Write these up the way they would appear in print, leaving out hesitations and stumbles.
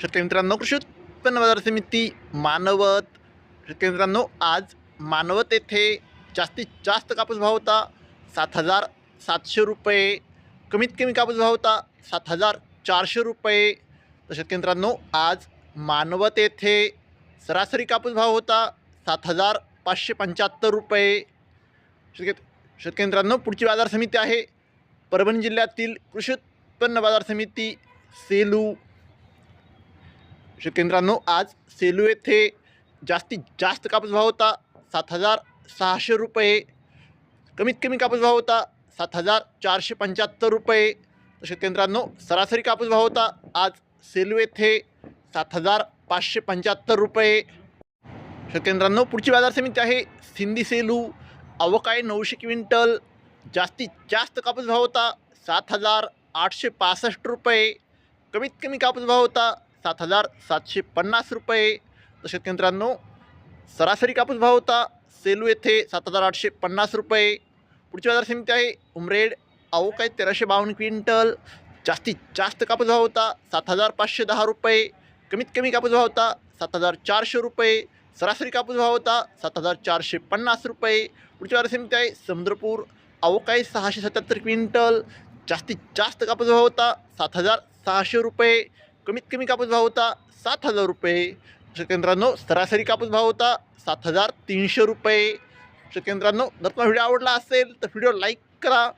शेतकरी मित्रांनो, कृषी उत्पन्न बाजार समिती मानवत. शेतकरी मित्रांनो, आज मानवत येथे जास्तीत जास्त कापूस भाव होता 7,700 रुपये. कमीत कमी कापूस भाव होता 7,400 रुपये. तर शेतकरी मित्रांनो, आज मानवत येथे सरासरी कापूस भाव होता 7,575 रुपये. शेतकरी मित्रांनो, पुढची बाजार समिती आहे परभणी जिल्ह्यातील कृषी उत्पन्न बाजार समिती सेलू. शेतकरी मित्रांनो, आज सेलू येथे जास्तीत जास्त कापूस भाव होता 7,600 रुपये. कमीत कमी कापूस भाव होता 7,475 रुपये. तर शेतकरी मित्रांनो, सरासरी कापूस भाव होता आज सेलू येथे 7,575 रुपये. शेतकरी मित्रांनो, पुढची बाजार समिती आहे सिंधी सेलू. अवकाळी 900 क्विंटल. जास्तीत जास्त कापूस भाव होता 7,865 रुपये. कमीत कमी कापूस भाव होता 7,750 रुपये. तर शेतकरी मित्रांनो, सरासरी कापूस भाव होता सेलू येथे 7,850 रुपये. पुढची बाजार समिती आहे उमरेड. अवकाळी 1,352 क्विंटल. जास्तीत जास्त कापूस भाव होता 7,510 रुपये. कमीत कमी कापूस भाव होता 7,400 रुपये. सरासरी कापूस भाव होता 7,450 रुपये. पुढची बाजार समिती आहे समुद्रपूर. अवकाळी 677 क्विंटल. जास्तीत जास्त कापूस भाव होता 7,600 रुपये. कमीत कमी कापूस भाव होता 7,000 रुपये. शेतकरी मित्रांनो, सरासरी कापूस भाव होता 7,300 रुपये. शेतकरी मित्रांनो, जर तुम्हाला व्हिडिओ आवडला असेल तर व्हिडिओ लाईक करा.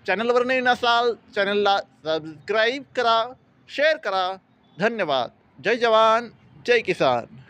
चॅनलवर नवीन असाल चॅनलला सबस्क्राईब करा, शेअर करा. धन्यवाद. जय जवान, जय किसान.